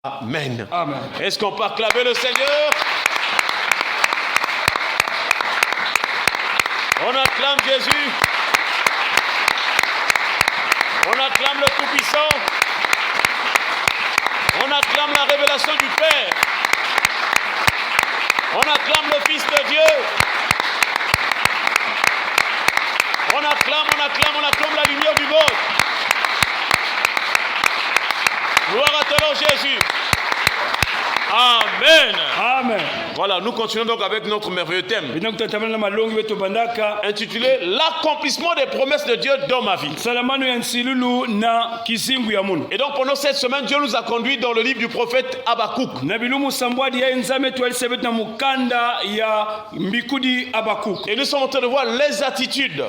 Amen. Amen. Est-ce qu'on peut acclamer le Seigneur? On acclame Jésus. On acclame le Tout-Puissant. On acclame la révélation du Père. On acclame le Fils de Dieu. On acclame la lumière du monde. Gloire à ton nom, Jésus. Amen. Amen. Voilà, nous continuons donc avec notre merveilleux thème intitulé l'accomplissement des promesses de Dieu dans ma vie. Et donc pendant cette semaine, Dieu nous a conduits dans le livre du prophète Habakkuk. Et nous sommes en train de voir les attitudes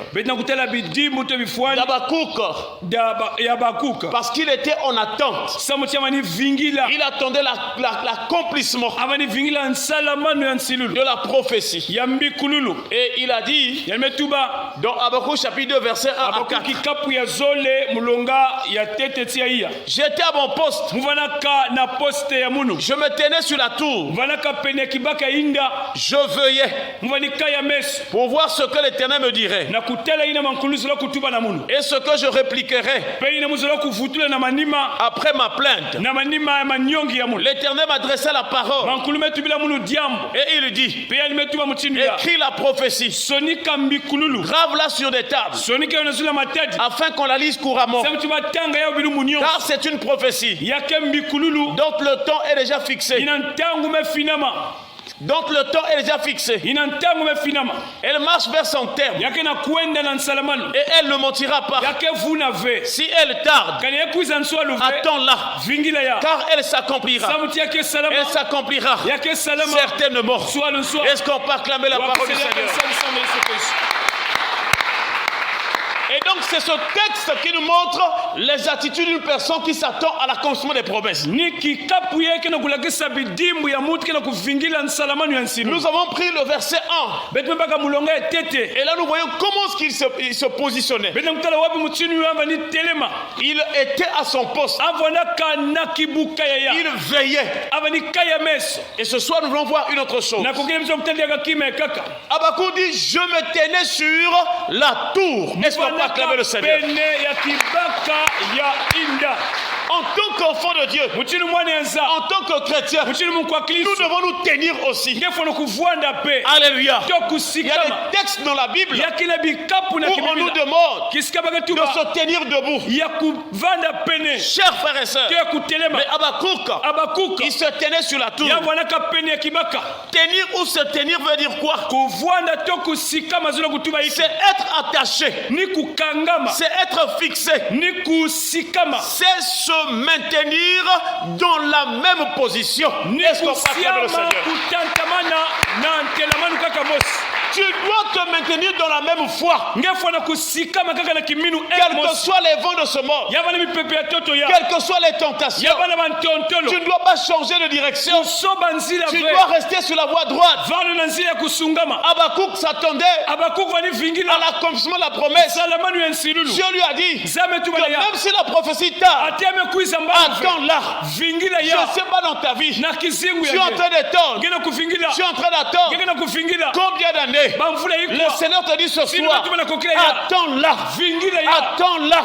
d'Habakkuk, parce qu'il était en attente. Il attendait l'accomplissement de la prophétie. Et il a dit dans Habakkuk chapitre 2 verset 1 à 4, j'étais à mon poste, je me tenais sur la tour, je veillais pour voir ce que l'Éternel me dirait et ce que je répliquerais après ma plainte. L'Éternel m'adressait la parole et il dit, écris la prophétie, grave-la sur des tables afin qu'on la lise couramment, car c'est une prophétie dont le temps est déjà fixé. Donc le temps est déjà fixé. Elle marche vers son terme et elle ne mentira pas. Si elle tarde, attends-la, car elle s'accomplira. Elle s'accomplira certainement. Est-ce qu'on peut acclamer la parole du Seigneur? Et donc c'est ce texte qui nous montre les attitudes d'une personne qui s'attend à l'accomplissement des promesses. Nous avons pris le verset 1. Et là nous voyons comment il se positionnait. Il était à son poste. Il veillait. Et ce soir nous voulons voir une autre chose. Habakkuk dit, je me tenais sur la tour. Est-ce qu'on peut acclamer le Seigneur? En tant qu'enfant de Dieu, en tant que chrétien, nous devons nous tenir aussi. Alléluia. Il y a des textes dans la Bible où on nous demande de se tenir debout. Chers frères et sœurs, mais Habakkuk, il se tenait sur la tour. Tenir ou se tenir veut dire quoi? C'est être attaché. C'est être fixé. C'est se maintenir dans la même position. Est-ce qu'on peut acclamer le Seigneur? Tu dois te maintenir dans la même foi. Quels que soient les vents de ce monde, quelles que soient les tentations, tu ne dois pas changer de direction. Tu dois rester sur la voie droite. Habakkuk s'attendait à l'accomplissement de la promesse. Dieu lui a dit que même si la prophétie tarde, attends-la. Je ne sais pas dans ta vie, tu es en train d'attendre. Tu es en train d'attendre combien d'années? Le Seigneur te dit ce soir, attends-la, attends-la,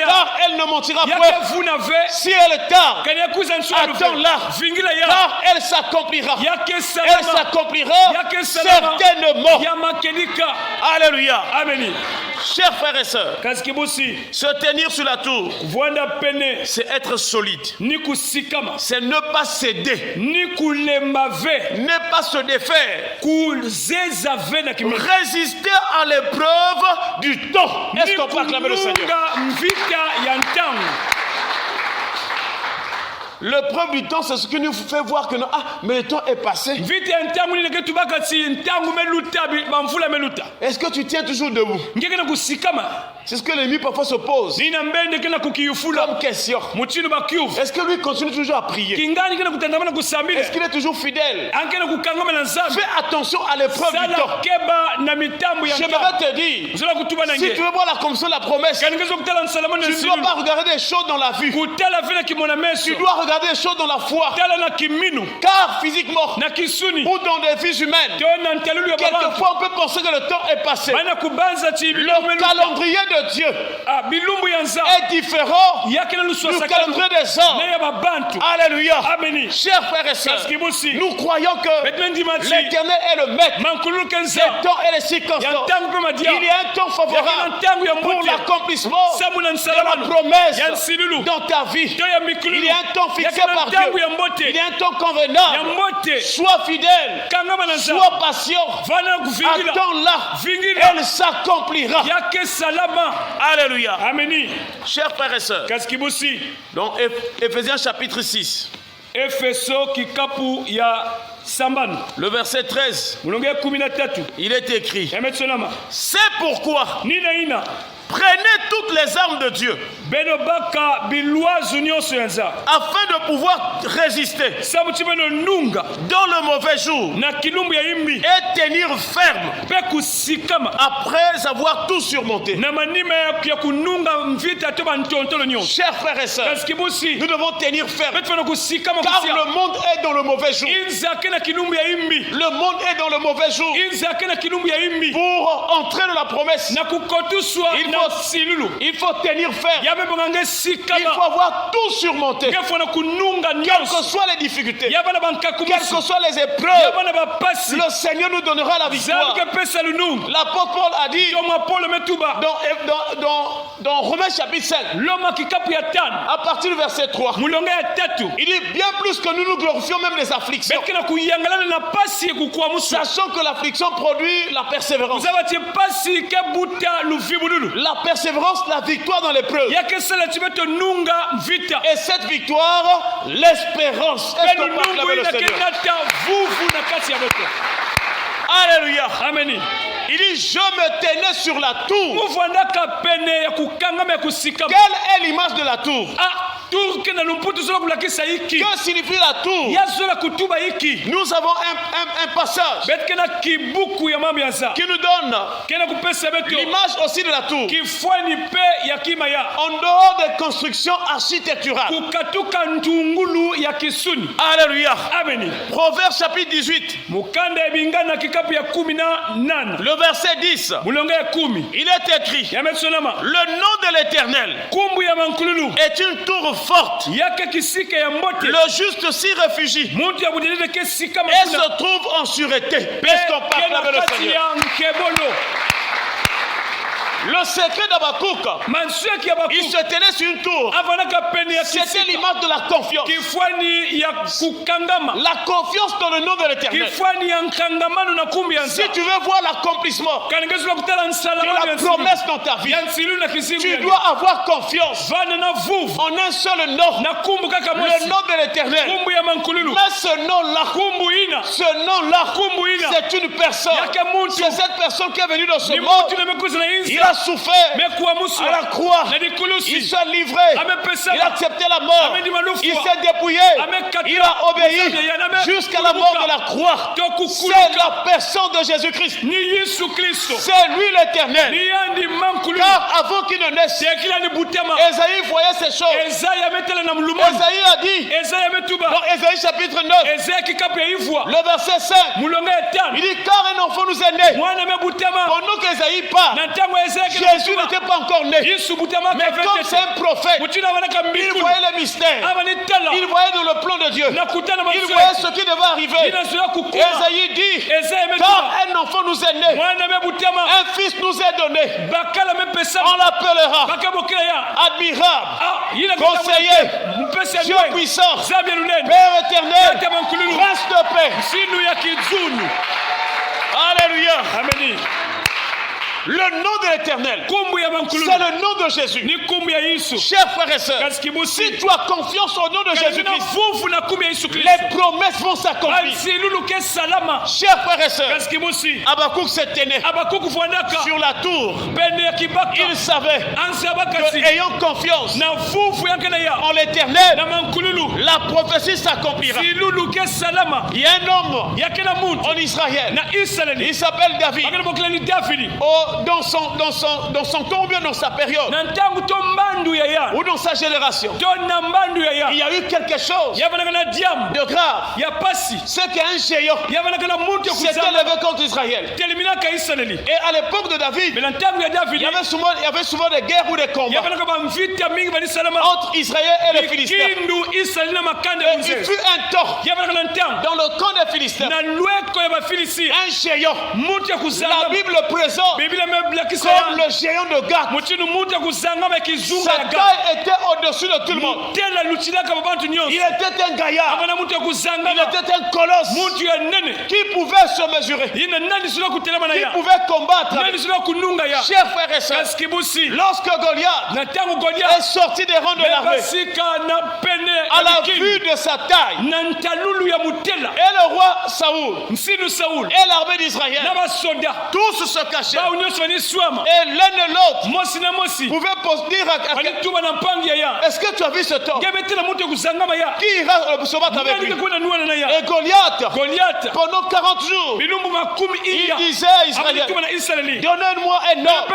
car elle ne mentira point. Si elle tarde, attends-la, car elle s'accomplira. Elle s'accomplira certainement. Alléluia. Amen. Chers frères et sœurs, se tenir sur la tour, c'est être solide. C'est ne pas céder, ne pas se défaire, résister à l'épreuve du temps. Est-ce qu'on peut acclamer le Seigneur? L'épreuve du temps, c'est ce qui nous fait voir que mais le temps est passé. Est-ce que tu tiens toujours debout? C'est ce que l'ennemi parfois se pose comme question. Est-ce que lui continue toujours à prier? Est-ce qu'il est toujours fidèle? Fais attention à l'épreuve du temps. J'aimerais te dire, si tu veux voir la commission de la promesse, tu ne dois pas regarder des choses dans la vue. Tu dois regarder des choses dans la foi. Car physiquement ou dans des vies humaines, quelquefois on peut penser que le temps est passé. Le calendrier de Dieu est différent du calendrier des hommes. Alléluia. Chers frères et sœurs, nous croyons que l'Éternel est le maître des temps et des circonstances. Il y a un temps favorable pour l'accomplissement de la promesse dans ta vie. Il y a un temps fixé par Dieu. Il y a un temps convenable. Sois fidèle, sois patient. Attends-la, elle s'accomplira. Alléluia. Chers frères et sœurs, donc Éphésiens chapitre 6, le verset 13, il est écrit: c'est pourquoi prenez toutes les armes de Dieu afin de pouvoir résister dans le mauvais jour et tenir ferme après avoir tout surmonté. Chers frères et sœurs, nous devons tenir ferme car le monde est dans le mauvais jour. Le monde est dans le mauvais jour. Pour entrer dans la promesse, il faut tenir ferme. Il faut avoir tout surmonté. Quelles que soient les difficultés, quelles que soient les épreuves, le Seigneur nous donnera la victoire. L'apôtre Paul a dit dans Romains chapitre 5, à partir du verset 3, il dit: bien plus que nous nous glorifions même des afflictions, sachant que l'affliction produit la persévérance. La persévérance, la victoire dans l'épreuve. Et cette victoire, l'espérance. Est-ce qu'on peut acclamer le Seigneur? Alléluia. Amen. Il dit: je me tenais sur la tour. Quelle est l'image de la tour? Que signifie la tour? Nous avons un passage qui nous donne l'image aussi de la tour. En dehors des constructions architecturales. Alléluia. Proverbe chapitre 18. Le verset 10. Il est écrit: le nom de l'Éternel est une tour forte. Le juste s'y réfugie et se trouve en sûreté. Est-ce qu'on parle avec le Seigneur? Le secret d'Abakouk, il se tenait sur une tour. C'était l'image de la confiance. La confiance dans le nom de l'Éternel. Si tu veux voir l'accomplissement de la promesse dans ta vie, tu dois avoir confiance en un seul nom, le nom de l'Éternel. Mais ce nom-là, c'est une personne. C'est cette personne qui est venue dans ce monde. Il a souffert à la croix. Il s'est livré. Il a accepté la mort. Il s'est dépouillé. Il a obéi jusqu'à la mort de la croix. C'est la personne de Jésus-Christ. C'est lui l'Éternel. Car avant qu'il ne naisse, Ésaïe voyait ces choses. Ésaïe a dit dans Ésaïe chapitre 9, le verset 5, il dit: car un enfant nous est né. Pendant qu'Ésaïe parle, Jésus n'était pas encore né. Mais comme c'est un prophète, il voyait les mystères. Il voyait dans le plan de Dieu. Il voyait ce qui devait arriver. Ésaïe dit: car un enfant nous est né, un fils nous est donné. On l'appellera admirable, conseiller, Dieu puissant, Père éternel, prince de paix. Alléluia. Le nom de l'Éternel, c'est le nom de Jésus. Chers frères et sœurs, si tu as confiance au nom de Jésus-Christ, les promesses vont s'accomplir. Chers frères et sœurs, Habakkuk s'était né sur la tour. Il savait que, ayant confiance en l'Éternel, la prophétie s'accomplira. Il y a un homme en Israël, il s'appelle David. Dans son temps ou bien dans sa période ou dans sa génération, il y a eu quelque chose de grave. C'est qu'un géant s'était levé contre Israël. Et à l'époque de David, il y avait souvent des guerres ou des combats entre Israël et les Philistins. Et il fut un temps dans le camp des Philistins, un géant. La Bible présente comme le géant de Gath. Sa taille était au-dessus de tout le monde. Il était un gaillard. Il était un colosse qui pouvait se mesurer, qui pouvait combattre. Chers frères et sœurs, lorsque Goliath est sorti des rangs de l'armée, à la vue de sa taille, et le roi Saoul et l'armée d'Israël, tous se cachaient. Et l'un et l'autre pouvaient dire à est-ce que tu as vu cet homme qui ira se battre avec lui? Et Goliath, pendant 40 jours, il disait à Israël, donnez-moi un homme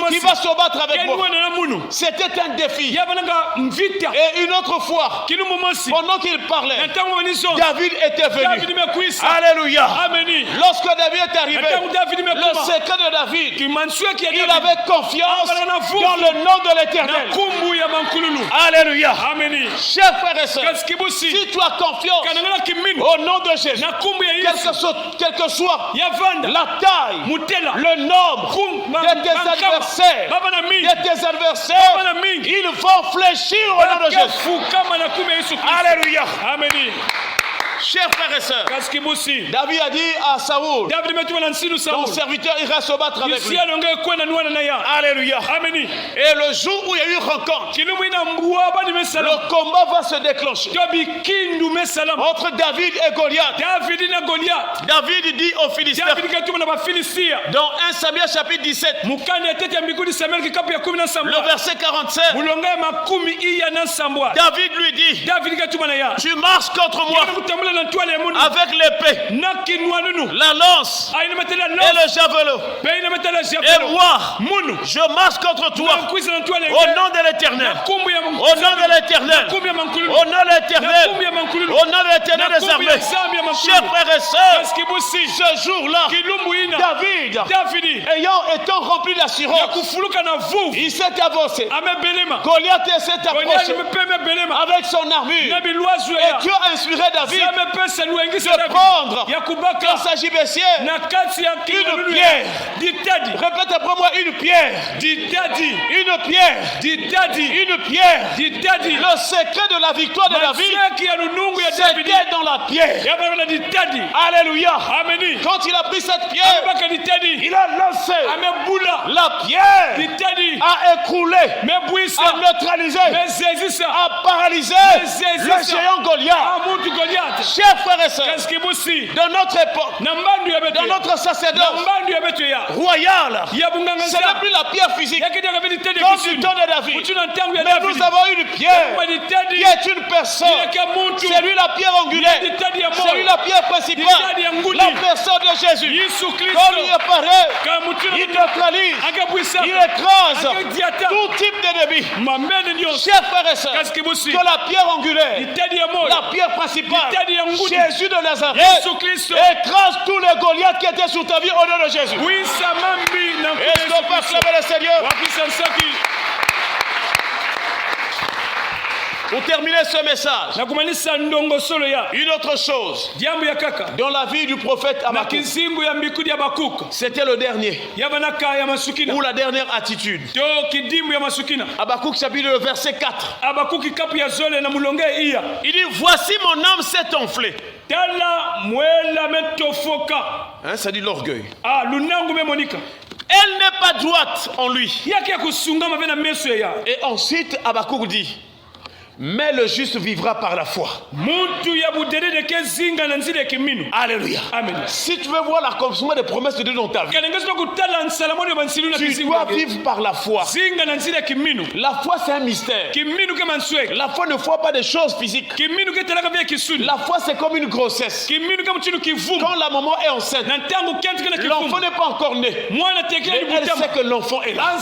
qui va se battre avec moi. C'était un défi. Et une autre fois, pendant qu'il parlait, David était venu. Alléluia. Lorsque David est arrivé, le secret de David, il avait confiance dans le nom de l'Éternel. Alléluia. Chers frères et sœurs, si tu as confiance au nom de Jésus, quelle que soit la taille, le nombre de tes adversaires, ils vont fléchir au nom de Jésus. Alléluia. Chers frères et sœurs, David a dit à Saoul, ton serviteur ira se battre avec lui. Alléluia. Et le jour où il y a eu rencontre, le combat va se déclencher entre David et Goliath. David dit aux Philistins, dans 1 Samuel chapitre 17, le verset 47, David lui dit, tu marches contre moi avec l'épée, la lance et le javelot, et moi je marche contre toi au nom de l'Éternel, au nom de l'Éternel, au nom de l'Éternel, au nom de l'Éternel des armées. Chers frères et sœurs, ce jour-là, David étant rempli d'assurance, il s'est avancé. Goliath s'est approché avec son armure, et Dieu a inspiré David de prendre, quand il s'agit baissière, une pierre. Répète après moi, une pierre. Une pierre. Une pierre. Le secret de la victoire de David, c'était dans la pierre. Alléluia. Quand il a pris cette pierre, il a lancé. La pierre a écroulé, a neutralisé, a paralysé le géant Goliath. Chers frères et sœurs, dans notre époque, dans notre sacerdoce royal, ce n'est plus la pierre physique comme du temps de David, mais nous avons une pierre qui est une personne. C'est lui la pierre angulaire, c'est lui la pierre principale, la personne de Jésus. Quand il apparaît, il neutralise, il écrase tout type d'ennemi. Chers frères et sœurs, que la pierre angulaire, la pierre principale, Jésus de Nazareth, écrase tous les Goliaths qui étaient sous ta vie au nom de Jésus. Est-ce qu'on peut acclamer le Seigneur? Pour terminer ce message, une autre chose dans la vie du prophète Habakkuk, c'était le dernier, ou la dernière attitude. Habakkuk chapitre verset 4. Il dit, voici mon âme s'est enflée. Ça dit l'orgueil. Elle n'est pas droite en lui. Et ensuite, Habakkuk dit, mais le juste vivra par la foi. Alléluia. Amen. Si tu veux voir l'accomplissement des promesses de Dieu dans ta vie, tu dois vivre par la foi. La foi, c'est un mystère. La foi ne voit pas des choses physiques. La foi, c'est comme une grossesse. Quand la maman est enceinte, l'enfant n'est pas encore né, mais elle sait que l'enfant est là.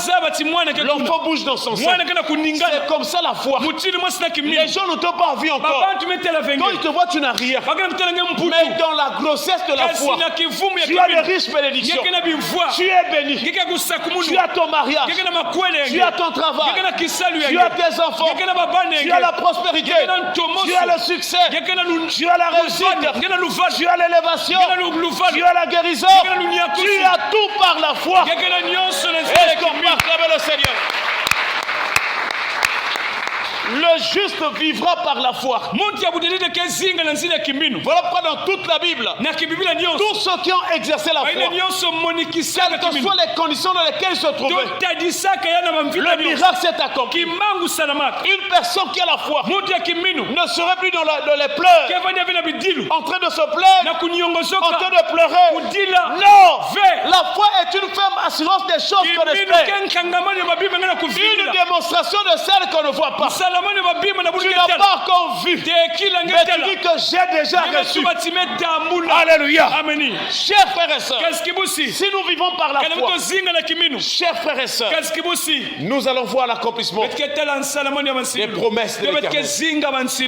L'enfant bouge dans son sein. C'est comme ça la foi. Les gens ne t'ont pas vu encore. Quand ils te voient, tu n'as rien. Mais dans la grossesse de la foi, tu as de riches bénédictions. Tu es béni. Tu as ton mariage. Tu as ton travail. Tu as tes enfants. Tu as la prospérité. Tu as le succès. Tu as la réussite. Tu as l'élévation. Tu as la guérison. Tu as tout par la foi. Est-ce qu'on peut acclamer le Seigneur? Le juste vivra par la foi. Voilà pourquoi dans toute la Bible, tous ceux qui ont exercé la foi, quelles que soient les conditions dans lesquelles ils se trouvaient, le miracle s'est accompli. Une personne qui a la foi ne serait plus dans les pleurs, en train de se plaindre, en train de pleurer. Non, la foi est une ferme assurance des choses qu'on espère, une démonstration de celles qu'on ne voit pas. Tu n'as pas encore vu, mais tu dis que j'ai déjà reçu. Alléluia. Chers frères et sœurs, si nous vivons par la foi, chers frères et sœurs, nous allons voir l'accomplissement des promesses de l'Éternel.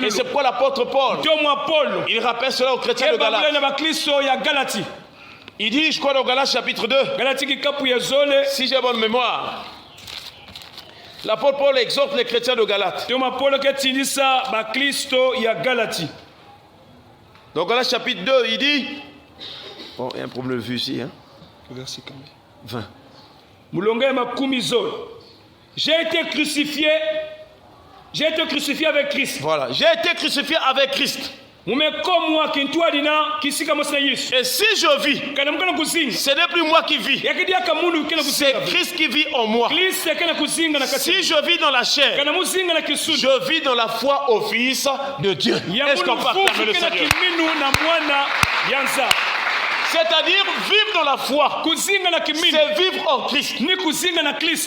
Et c'est pourquoi l'apôtre Paul, il rappelle cela aux chrétiens de Galate. Il dit, je crois dans Galates chapitre 2, si j'ai bonne mémoire, l'apôtre Paul exhorte les chrétiens de Galate. Donc Galates chapitre 2, il dit, bon, il y a un problème de vue ici, hein? Verset 20. J'ai été crucifié avec Christ. Voilà, j'ai été crucifié avec Christ. Et si je vis, ce n'est plus moi qui vis, c'est Christ qui vit en moi. Si je vis dans la chair, je vis dans la foi au Fils de Dieu. Est-ce qu'on peut acclamer le Seigneur? C'est-à-dire vivre dans la foi, c'est vivre en Christ.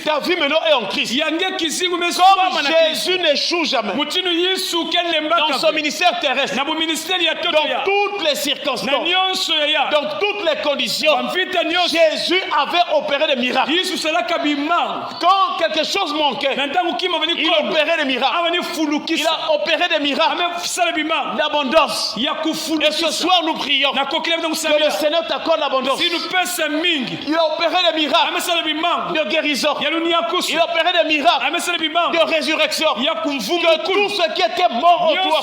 Ta vie maintenant est en Christ. Comme Jésus n'échoue jamais dans son ministère terrestre, dans toutes les circonstances, dans toutes les conditions, Jésus avait opéré des miracles. Quand quelque chose manquait, il opérait des miracles. Il a opéré des miracles d'abondance. Et ce soir nous prions que le Seigneur t'accorde l'abondance. Il a opéré des miracles de guérison. Il a opéré des miracles de résurrection. Que tout ce qui était mort en toi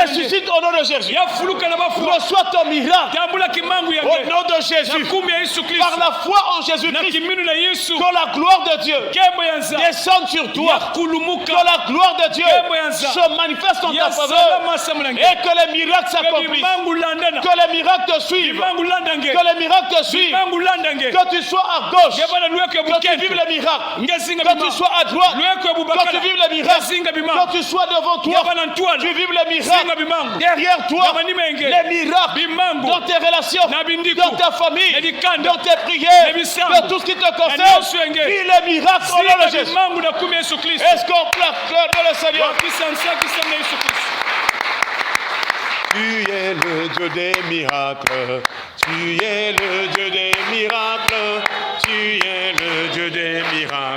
ressuscite au nom de Jésus. Reçois ton miracle au nom de Jésus. Par la foi en Jésus-Christ, que la gloire de Dieu descende sur toi. Que la gloire de Dieu se manifeste en ta faveur. Et que les miracles s'accomplissent. Que les miracles te suivent. Que les miracles te suivent. Que tu sois à gauche, que tu vives les miracles. Que tu sois à droite, que tu vives les miracles. Que tu sois devant toi, tu vives les miracles. Derrière toi, les miracles dans tes relations, dans ta famille, dans tes prières, dans tout ce qui te concerne. Vis les miracles au nom de Jésus. Est-ce qu'on peut acclamer le Seigneur? Tu es le Dieu des miracles. Tu es le Dieu des miracles. Tu es le Dieu des miracles.